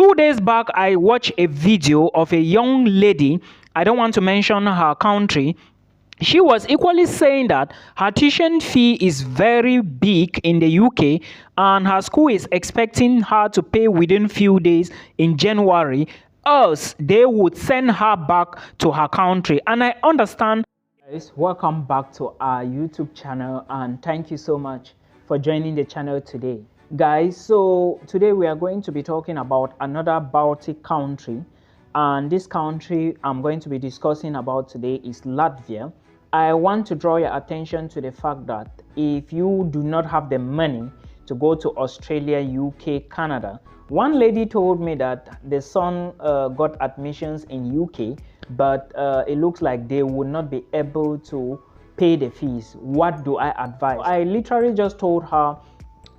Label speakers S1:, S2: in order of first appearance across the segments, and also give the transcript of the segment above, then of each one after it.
S1: 2 days back, I watched a video of a young lady. I don't want to mention her country. She was equally saying that her tuition fee is very big in the UK and her school is expecting her to pay within few days in January, else they would send her back to her country. And I understand. Guys, welcome back to our YouTube channel and thank you so much for joining the channel today. Guys, so today we are going to be talking about another Baltic country, and this country I'm going to be discussing about today is Latvia. I want to draw your attention to the fact that if you do not have the money to go to Australia, UK, Canada, one lady told me that the son got admissions in UK, but it looks like they would not be able to pay the fees. What do I advise? I literally just told her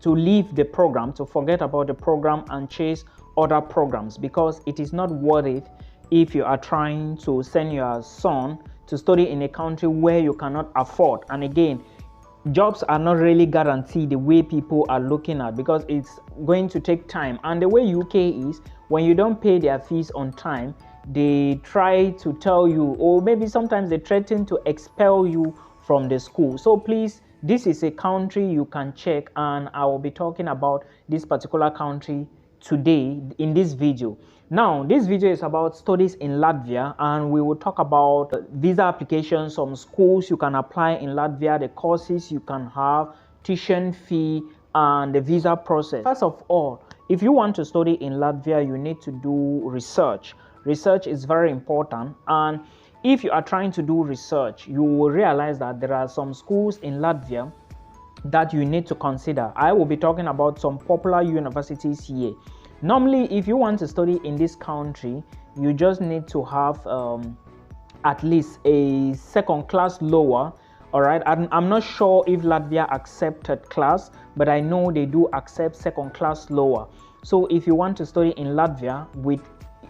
S1: to leave the program, to forget about the program and chase other programs, because it is not worth it if you are trying to send your son to study in a country where you cannot afford. And again, jobs are not really guaranteed the way people are looking at, because it's going to take time. And the way UK is, when you don't pay their fees on time, they try to tell you, or maybe sometimes they threaten to expel you from the school. So please, this is a country you can check, and I will be talking about this particular country today in this video. Now, this video is about studies in Latvia, and we will talk about visa applications, some schools you can apply in Latvia, the courses you can have, tuition fee, and the visa process. First of all, if you want to study in Latvia, you need to do research. Research is very important, and if you are trying to do research, you will realize that there are some schools in Latvia that you need to consider. I will be talking about some popular universities here. Normally, if you want to study in this country, you just need to have at least a second class lower. All right, I'm not sure if Latvia accepted class, but I know they do accept second class lower. So if you want to study in Latvia, with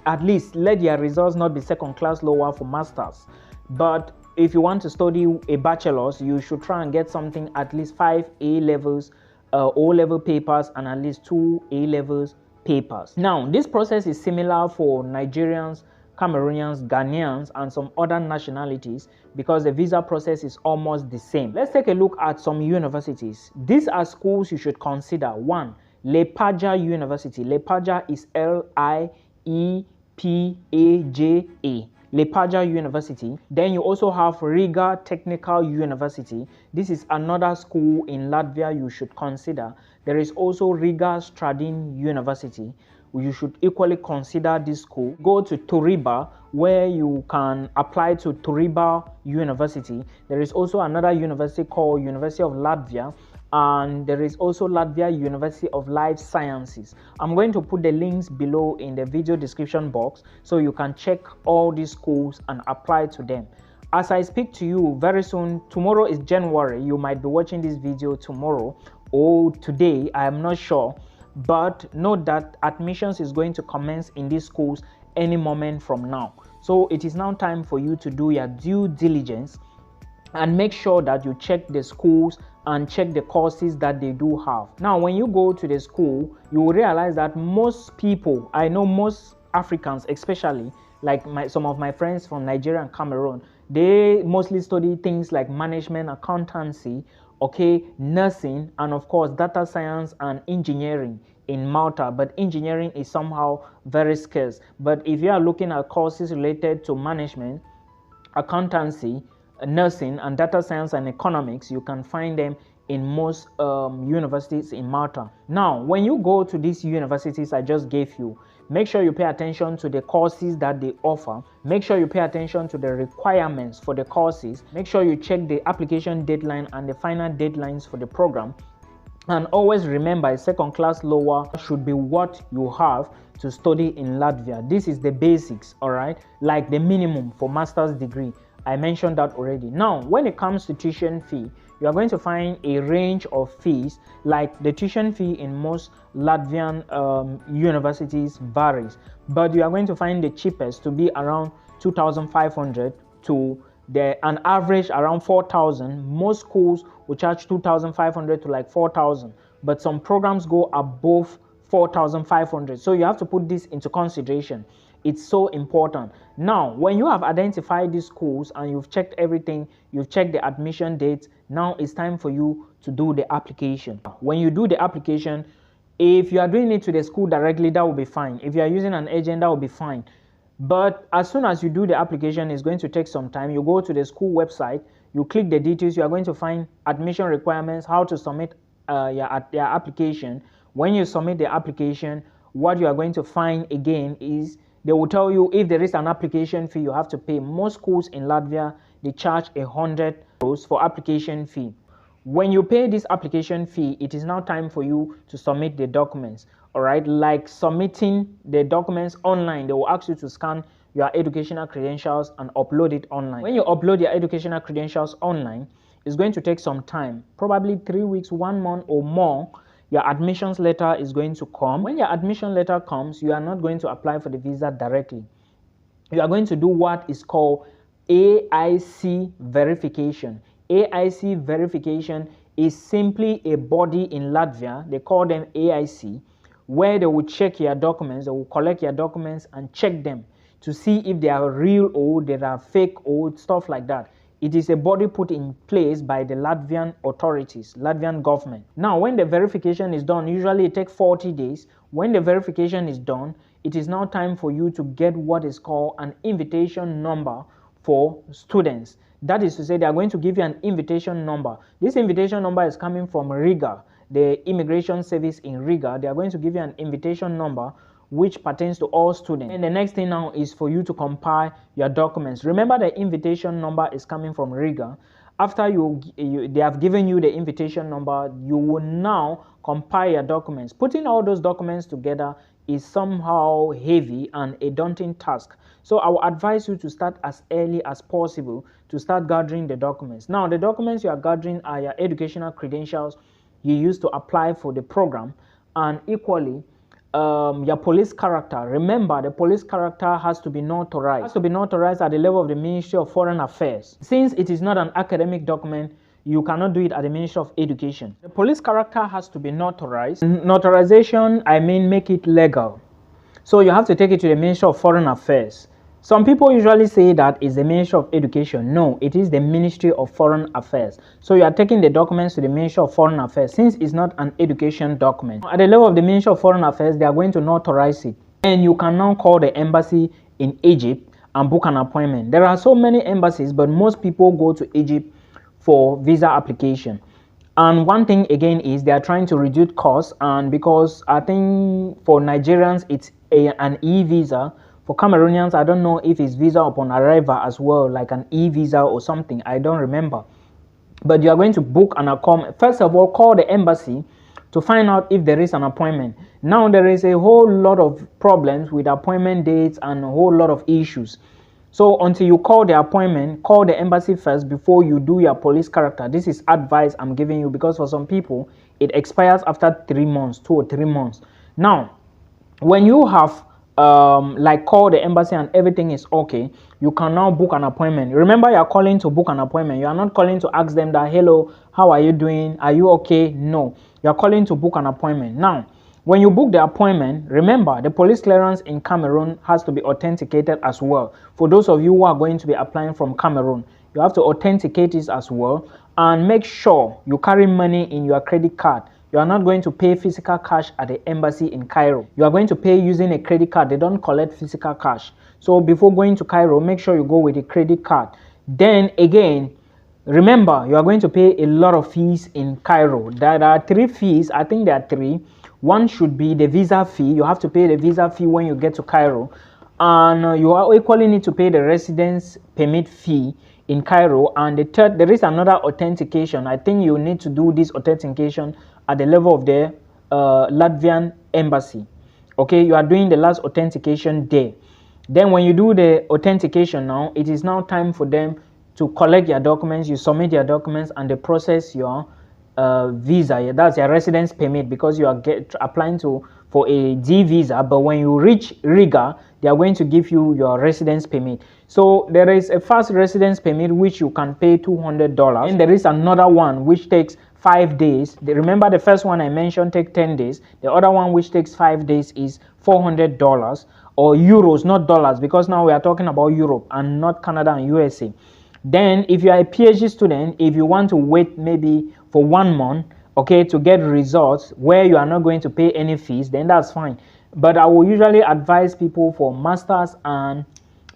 S1: at least let your results not be second class lower for masters. But if you want to study a bachelor's, you should try and get something at least 5 A levels, O-level papers, and at least 2 A levels papers. Now, this process is similar for Nigerians, Cameroonians, Ghanaians, and some other nationalities, because the visa process is almost the same. Let's take a look at some universities. These are schools you should consider. 1, Lepaja University. Lepaja is L-I-E-P-A-J-A. Lepaja University. Then you also have Riga Technical University. This is another school in Latvia you should consider. There is also Riga Stradin University. You should equally consider this school. Go to Turiba, where you can apply to Turiba University. There is also another university called University of Latvia, and there is also Latvia University of Life Sciences. I'm going to put the links below in the video description box so you can check all these schools and apply to them. As I speak to you very soon, tomorrow is January. You might be watching this video tomorrow or today, I am not sure. But note that admissions is going to commence in these schools any moment from now. So it is now time for you to do your due diligence and make sure that you check the schools and check the courses that they do have. Now, when you go to the school, you will realize that most people, I know most Africans especially, like some of my friends from Nigeria and Cameroon, they mostly study things like management, accountancy, okay, nursing, and of course data science and engineering in Malta. But engineering is somehow very scarce. But if you are looking at courses related to management, accountancy, nursing, and data science and economics, you can find them in most universities in Malta. Now, when you go to these universities I just gave you, make sure you pay attention to the courses that they offer. Make sure you pay attention to the requirements for the courses. Make sure you check the application deadline and the final deadlines for the program. And always remember, a second class lower should be what you have to study in Latvia. This is the basics, all right? Like the minimum for master's degree. I mentioned that already. Now, when it comes to tuition fee, you are going to find a range of fees. Like the tuition fee in most Latvian universities varies, but you are going to find the cheapest to be around 2,500 to an average around 4,000. Most schools will charge 2,500 to like 4,000, but some programs go above 4,500. So you have to put this into consideration. It's so important. Now, when you have identified these schools and you've checked everything, you've checked the admission dates, now it's time for you to do the application. When you do the application, if you are doing it to the school directly, that will be fine. If you are using an agent, that will be fine. But as soon as you do the application, it's going to take some time. You go to the school website, you click the details, you are going to find admission requirements, how to submit your application. When you submit the application, what you are going to find again is they will tell you if there is an application fee you have to pay. Most schools in Latvia, they charge 100 euros for application fee. When you pay this application fee, it is now time for you to submit the documents. All right, like submitting the documents online, they will ask you to scan your educational credentials and upload it online. When you upload your educational credentials online, it's going to take some time, probably 3 weeks, 1 month or more. Your admissions letter is going to come. When your admission letter comes, you are not going to apply for the visa directly. You are going to do what is called AIC verification. AIC verification is simply a body in Latvia, they call them AIC, where they will check your documents, they will collect your documents and check them to see if they are real or they are fake or stuff like that. It is a body put in place by the Latvian authorities, Latvian government. Now, when the verification is done, usually it takes 40 days. When the verification is done, it is now time for you to get what is called an invitation number for students. That is to say, they are going to give you an invitation number. This invitation number is coming from Riga, the immigration service in Riga. They are going to give you an invitation number which pertains to all students. And the next thing now is for you to compile your documents. Remember, the invitation number is coming from Riga. After they have given you the invitation number, you will now compile your documents. Putting all those documents together is somehow heavy and a daunting task. So I will advise you to start as early as possible to start gathering the documents. Now, the documents you are gathering are your educational credentials you used to apply for the program, and equally your police character. Remember, the police character has to be notarized. It has to be notarized at the level of the Ministry of Foreign Affairs. Since it is not an academic document, you cannot do it at the Ministry of Education. The police character has to be notarized. Notarization, I mean, make it legal. So you have to take it to the Ministry of Foreign Affairs. Some people usually say that it's the Ministry of Education. No, it is the Ministry of Foreign Affairs. So you are taking the documents to the Ministry of Foreign Affairs since it's not an education document. At the level of the Ministry of Foreign Affairs, they are going to notarize it. And you can now call the embassy in Egypt and book an appointment. There are so many embassies, but most people go to Egypt for visa application. And one thing again is they are trying to reduce costs, and because I think for Nigerians it's an e-visa. For Cameroonians, I don't know if it's visa upon arrival as well, like an e-visa or something. I don't remember. But you are going to book an appointment. First of all, call the embassy to find out if there is an appointment. Now, there is a whole lot of problems with appointment dates and a whole lot of issues. So until you call the appointment, call the embassy first before you do your police character. This is advice I'm giving you because for some people, it expires after 3 months, 2 or 3 months. Now, when you have like call the embassy and everything is okay, you can now book an appointment. Remember, you are calling to book an appointment. You are not calling to ask them that, hello, how are you doing? Are you okay? No, you are calling to book an appointment. Now, when you book the appointment, remember the police clearance in Cameroon has to be authenticated as well. For those of you who are going to be applying from Cameroon, you have to authenticate this as well, and make sure you carry money in your credit card. You are not going to pay physical cash at the embassy in Cairo. You are going to pay using a credit card. They don't collect physical cash. So before going to Cairo, make sure you go with a credit card. Then again, remember, you are going to pay a lot of fees in Cairo. There are 3 fees. I think there are 3. One should be the visa fee. You have to pay the visa fee when you get to Cairo. And you equally need to pay the residence permit fee in Cairo. And the third, there is another authentication. I think you need to do this authentication at the level of the Latvian embassy. Okay, you are doing the last authentication there. Then when you do the authentication now, it is now time for them to collect your documents. You submit your documents and they process your visa. That's your residence permit, because you are applying for a D visa. But when you reach Riga, they are going to give you your residence permit. So there is a fast residence permit which you can pay $200, and there is another one which takes 5 days. Remember, the first one I mentioned take 10 days. The other one, which takes 5 days, is $400, or euros, not dollars, because now we are talking about Europe and not Canada and USA. Then if you are a PhD student, if you want to wait maybe for 1 month, okay, to get results where you are not going to pay any fees, then that's fine. But I will usually advise people for masters and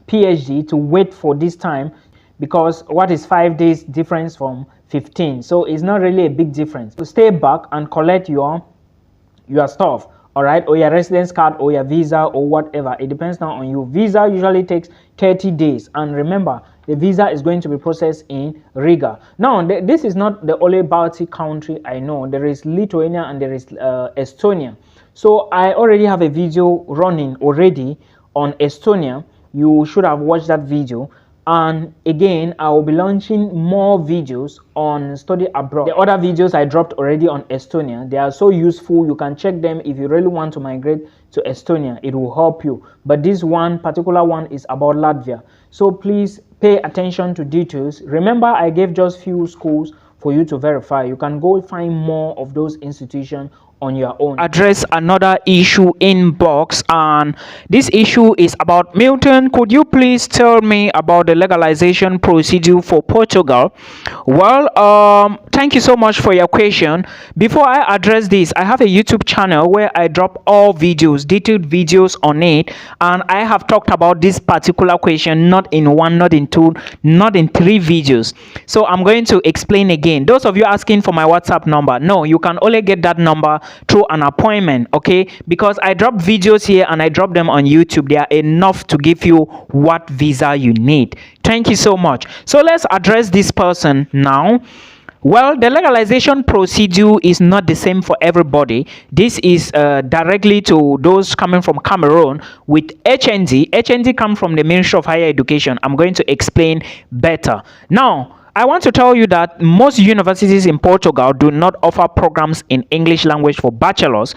S1: PhD to wait for this time, because what is 5 days difference from 15? So it's not really a big difference. So stay back and collect your stuff, all right, or your residence card or your visa or whatever. It depends now on you. Visa usually takes 30 days, and remember, the visa is going to be processed in Riga. Now, this is not the only Baltic country I know. There is Lithuania and there is Estonia. So I already have a video running already on Estonia. You should have watched that video. And again, I will be launching more videos on study abroad. The other videos I dropped already on Estonia, they are so useful. You can check them if you really want to migrate to Estonia. It will help you. But this one particular one is about Latvia. So please pay attention to details. Remember, I gave just few schools for you to verify. You can go find more of those institutions on your own. Address another issue inbox, and this issue is about Milton. Could you please tell me about the legalization procedure for Portugal? Well, thank you so much for your question. Before I address this, I have a YouTube channel where I drop all videos, detailed videos on it, and I have talked about this particular question not in one, not in two, not in 3 videos. So I'm going to explain again. Those of you asking for my WhatsApp number, no, you can only get that number through an appointment, okay? Because I drop videos here and I drop them on YouTube. They are enough to give you what visa you need. Thank you so much. So let's address this person now. Well, the legalization procedure is not the same for everybody. This is directly to those coming from Cameroon with HND. HND comes from the Ministry of Higher Education. I'm going to explain better. Now, I want to tell you that most universities in Portugal do not offer programs in English language for bachelors.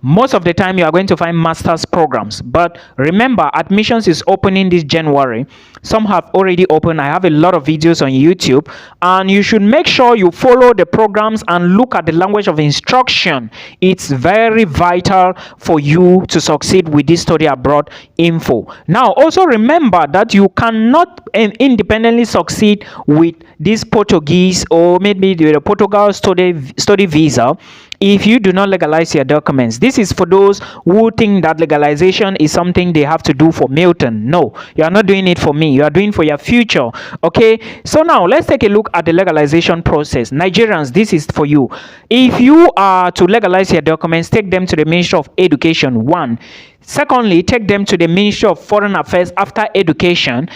S1: Most of the time you are going to find master's programs, but remember, admissions is opening this January. Some have already opened. I have a lot of videos on YouTube, and you should make sure you follow the programs and look at the language of instruction. It's very vital for you to succeed with this study abroad info. Now, also remember that you cannot independently succeed with this Portuguese or maybe the Portugal study visa if you do not legalize your documents. This is for those who think that legalization is something they have to do for Milton. No, you are not doing it for me. You are doing for your future. Okay, so now let's take a look at the legalization process. Nigerians, this is for you. If you are to legalize your documents, take them to the Ministry of Education, 1. Secondly, take them to the Ministry of Foreign Affairs after education.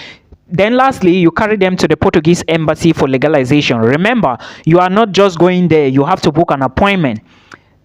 S1: Then lastly, you carry them to the Portuguese embassy for legalization. Remember, you are not just going there. You have to book an appointment.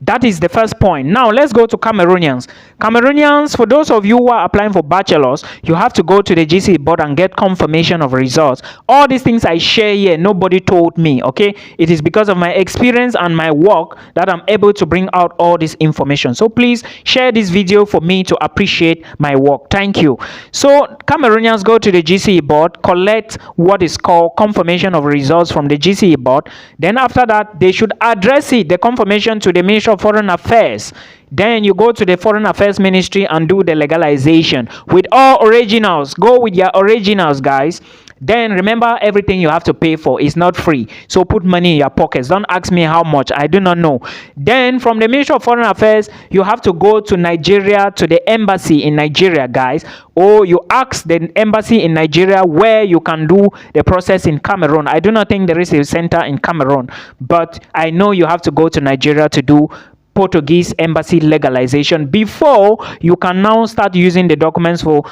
S1: That is the first point. Now, let's go to Cameroonians. Cameroonians, for those of you who are applying for bachelors, you have to go to the GC board and get confirmation of results. All these things I share here, nobody told me, okay? It is because of my experience and my work that I'm able to bring out all this information. So please share this video for me to appreciate my work. Thank you. So Cameroonians, go to the GC board, collect what is called confirmation of results from the GC board. Then after that, they should address it, the confirmation, to the Ministry of Foreign Affairs. Then you go to the Foreign Affairs Ministry and do the legalization with all originals. Go with your originals, guys. Then remember, everything you have to pay for is not free. So put money in your pockets. Don't ask me how much. I do not know. Then from the Ministry of Foreign Affairs, you have to go to Nigeria, to the embassy in Nigeria, guys. Or you ask the embassy in Nigeria where you can do the process in Cameroon. I do not think there is a center in Cameroon, but I know you have to go to Nigeria to do Portuguese embassy legalization before you can now start using the documents for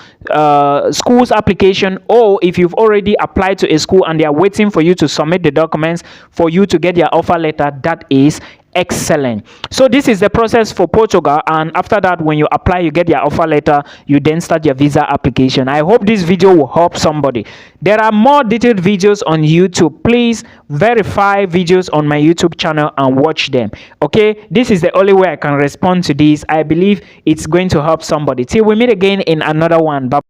S1: school's application, or if you've already applied to a school and they are waiting for you to submit the documents for you to get your offer letter. That is excellent. So this is the process for Portugal, and after that, when you apply, you get your offer letter, you then start your visa application. I hope this video will help somebody. There are more detailed videos on YouTube. Please verify videos on my YouTube channel and watch them. Okay, this is the only way I can respond to this. I believe it's going to help somebody. Till we meet again in another one. Bye.